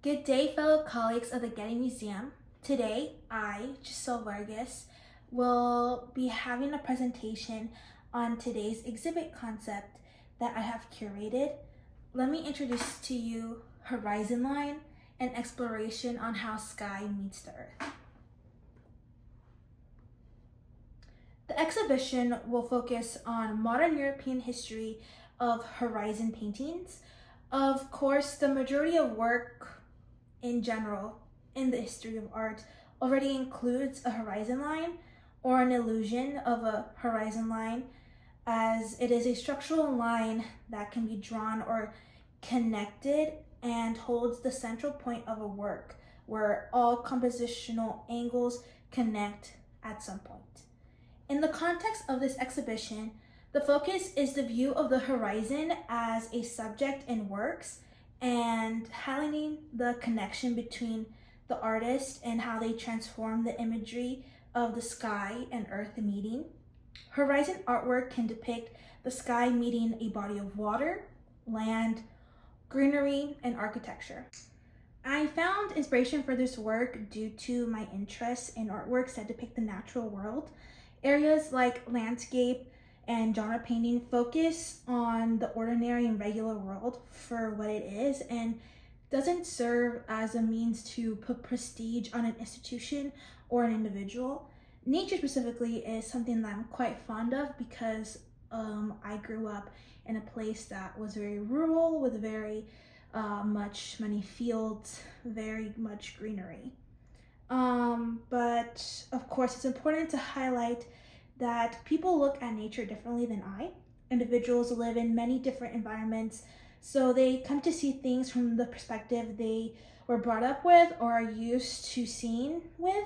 Good day, fellow colleagues of the Getty Museum. Today, I, Giselle Vargas, will be having a presentation on today's exhibit concept that I have curated. Let me introduce to you Horizon Line, an exploration on how sky meets the earth. The exhibition will focus on modern European history of horizon paintings. Of course, the majority of work in general in the history of art already includes a horizon line or an illusion of a horizon line, as it is a structural line that can be drawn or connected and holds the central point of a work where all compositional angles connect at some point. In the context of this exhibition, the focus is the view of the horizon as a subject in works and highlighting the connection between the artist and how they transform the imagery of the sky and earth meeting. Horizon artwork can depict the sky meeting a body of water, land, greenery, and architecture. I found inspiration for this work due to my interest in artworks that depict the natural world. Areas like landscape and genre painting focus on the ordinary and regular world for what it is and doesn't serve as a means to put prestige on an institution or an individual. Nature specifically is something that I'm quite fond of because I grew up in a place that was very rural with very many fields, very much greenery. But of course, it's important to highlight that people look at nature differently than I. Individuals live in many different environments, so they come to see things from the perspective they were brought up with or are used to seeing with.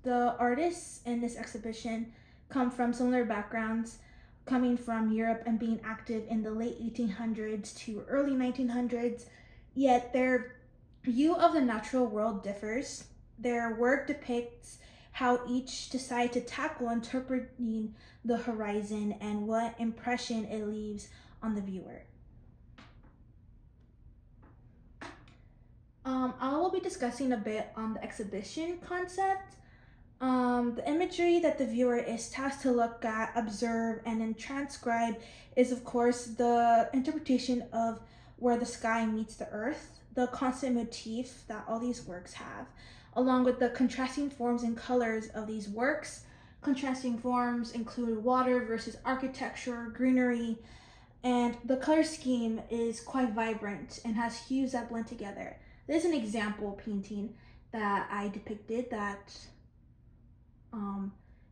The artists in this exhibition come from similar backgrounds, coming from Europe and being active in the late 1800s to early 1900s, yet their view of the natural world differs. Their work depicts how each decided to tackle interpreting the horizon and what impression it leaves on the viewer. I will be discussing a bit on the exhibition concept. The imagery that the viewer is tasked to look at, observe, and then transcribe is, of course, the interpretation of where the sky meets the earth, the constant motif that all these works have, along with the contrasting forms and colors of these works. Contrasting forms include water versus architecture, greenery, and the color scheme is quite vibrant and has hues that blend together. This is an example painting that I depicted that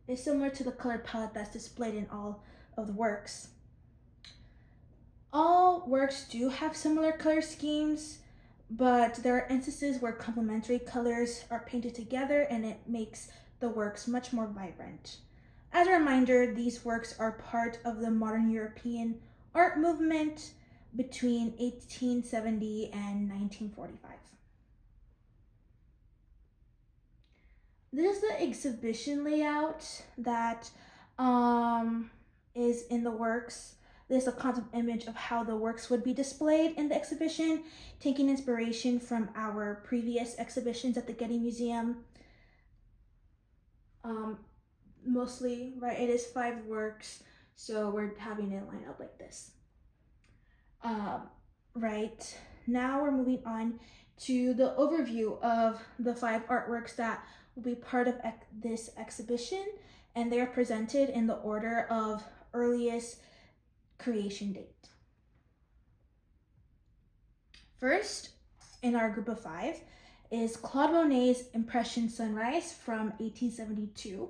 is similar to the color palette that's displayed in all of the works. All works do have similar color schemes, but there are instances where complementary colors are painted together and it makes the works much more vibrant. As a reminder, these works are part of the modern European art movement between 1870 and 1945. This is the exhibition layout that is in the works. This is a concept image of how the works would be displayed in the exhibition, taking inspiration from our previous exhibitions at the Getty Museum. Mostly, right, it is 5 works, so we're having it line up like this. Right, now we're moving on to the overview of the 5 artworks that will be part of this exhibition, and they are presented in the order of earliest creation date. First, in our group of 5, is Claude Monet's Impression Sunrise from 1872.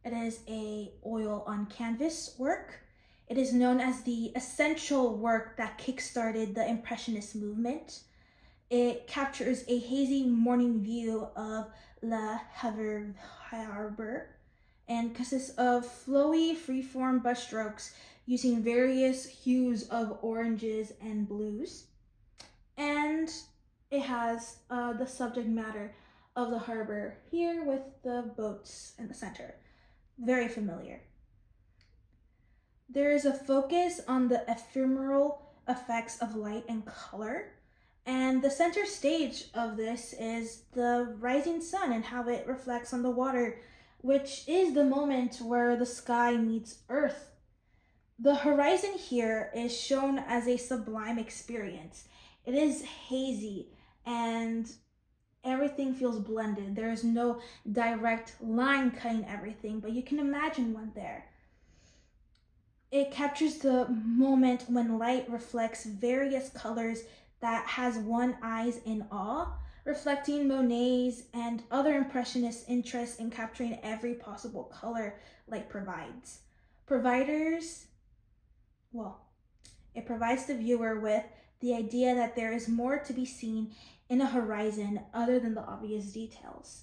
It is a oil on canvas work. It is known as the essential work that kickstarted the Impressionist movement. It captures a hazy morning view of Le Havre Harbor and consists of flowy, freeform brushstrokes using various hues of oranges and blues. And it has the subject matter of the harbor here with the boats in the center. Very familiar. There is a focus on the ephemeral effects of light and color. And the center stage of this is the rising sun and how it reflects on the water, which is the moment where the sky meets earth. The horizon here is shown as a sublime experience. It is hazy and everything feels blended. There is no direct line cutting everything, but you can imagine one there. It captures the moment when light reflects various colors that has one eyes in awe, reflecting Monet's and other Impressionists' interest in capturing every possible color light provides. It provides the viewer with the idea that there is more to be seen in a horizon other than the obvious details.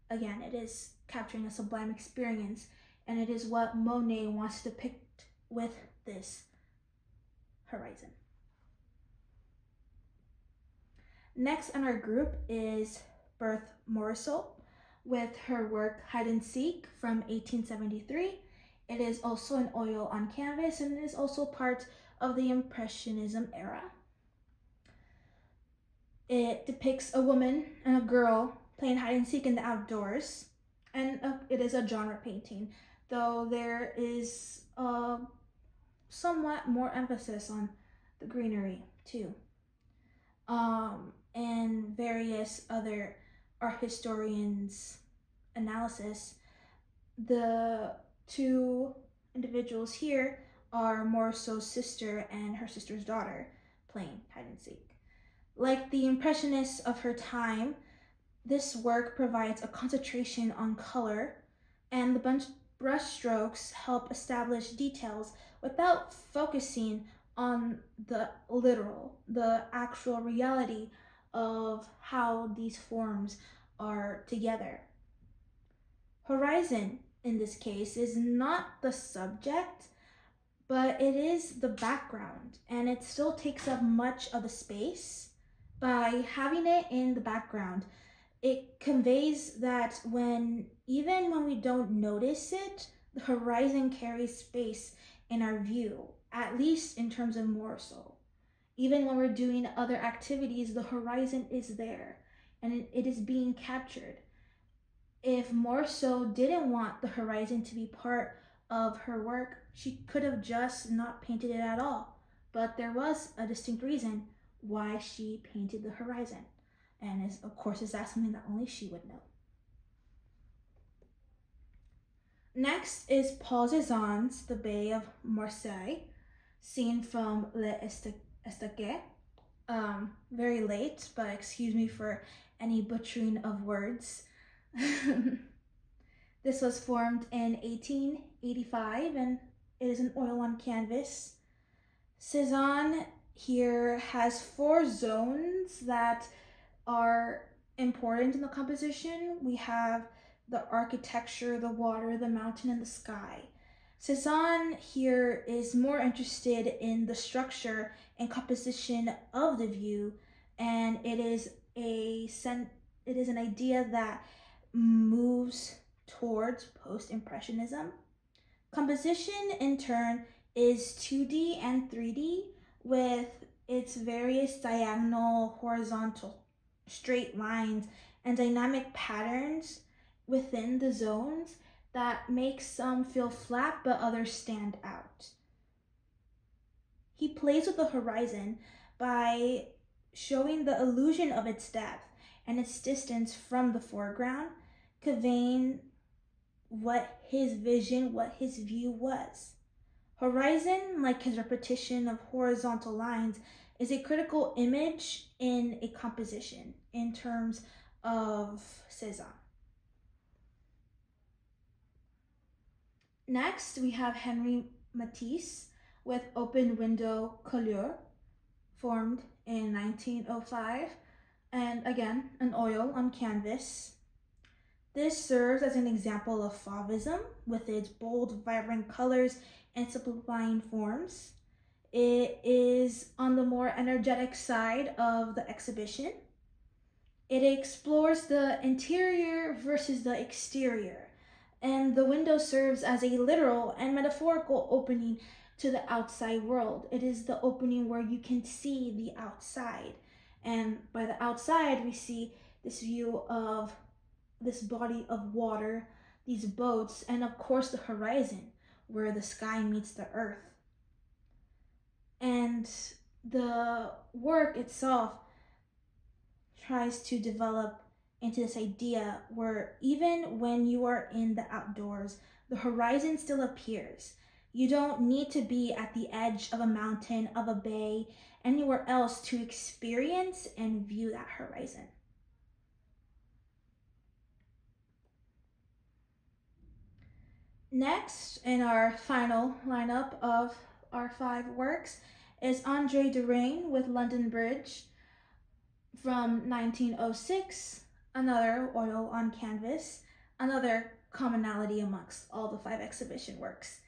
Again, it is capturing a sublime experience, and it is what Monet wants to depict with this horizon. Next on our group is Berthe Morisot with her work Hide and Seek from 1873. It is also an oil on canvas, and it is also part of the Impressionism era. It depicts a woman and a girl playing hide and seek in the outdoors, and it is a genre painting, though there is somewhat more emphasis on the greenery too. And various other art historians' analysis, the two individuals here are Morisot's sister and her sister's daughter playing hide and seek. Like the Impressionists of her time, this work provides a concentration on color, and the brush strokes help establish details without focusing on the literal, the actual reality of how these forms are together. Horizon, in this case, is not the subject, but it is the background, and it still takes up much of the space. By having it in the background, it conveys that even when we don't notice it, the horizon carries space in our view, at least in terms of Morisot. Even when we're doing other activities, the horizon is there and it is being captured. If Morisot didn't want the horizon to be part of her work, she could have just not painted it at all. But there was a distinct reason why she painted the horizon. And of course, is that something that only she would know. Next is Paul Cézanne's The Bay of Marseille, seen from Le Estaquet. Very late, but excuse me for any butchering of words. This was formed in 1885, and it is an oil on canvas. Cézanne here has 4 zones that are important in the composition. We have the architecture, the water, the mountain, and the sky. Cézanne here is more interested in the structure and composition of the view, and it is an idea that moves towards post-impressionism. Composition, in turn, is 2D and 3D with its various diagonal, horizontal, straight lines and dynamic patterns within the zones that make some feel flat but others stand out. He plays with the horizon by showing the illusion of its depth and its distance from the foreground, conveying what his vision, what his view was. Horizon, like his repetition of horizontal lines, is a critical image in a composition in terms of Cézanne. Next, we have Henri Matisse with Open Window Couleur, formed in 1905, and again, an oil on canvas. This serves as an example of Fauvism with its bold, vibrant colors and simplifying forms. It is on the more energetic side of the exhibition. It explores the interior versus the exterior, and the window serves as a literal and metaphorical opening to the outside world. It is the opening where you can see the outside. And by the outside, we see this view of this body of water, these boats, and of course the horizon where the sky meets the earth. And the work itself tries to develop into this idea where even when you are in the outdoors, the horizon still appears. You don't need to be at the edge of a mountain, of a bay, anywhere else to experience and view that horizon. Next, in our final lineup of our 5 works, is Andre Derain with London Bridge from 1906, another oil on canvas, another commonality amongst all the 5 exhibition works.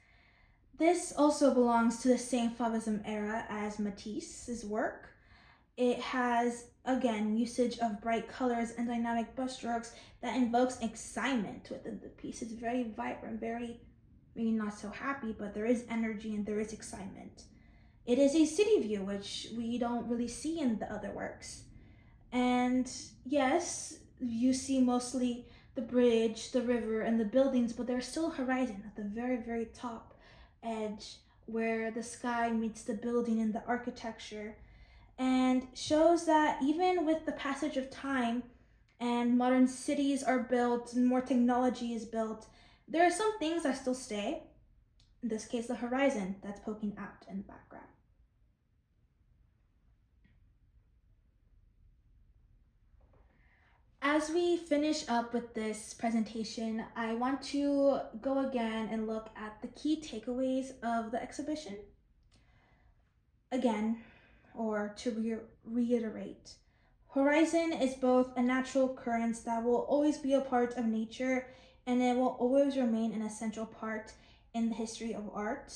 This also belongs to the same Fauvism era as Matisse's work. It has, again, usage of bright colors and dynamic brushstrokes that invokes excitement within the piece. It's very vibrant, very, maybe not so happy, but there is energy and there is excitement. It is a city view, which we don't really see in the other works. And yes, you see mostly the bridge, the river, and the buildings, but there's still a horizon at the very, very top edge where the sky meets the building and the architecture, and shows that even with the passage of time and modern cities are built and more technology is built, there are some things that still stay. In this case, the horizon that's poking out in the background. As we finish up with this presentation, I want to go again and look at the key takeaways of the exhibition. Again, or to reiterate, horizon is both a natural occurrence that will always be a part of nature, and it will always remain an essential part in the history of art.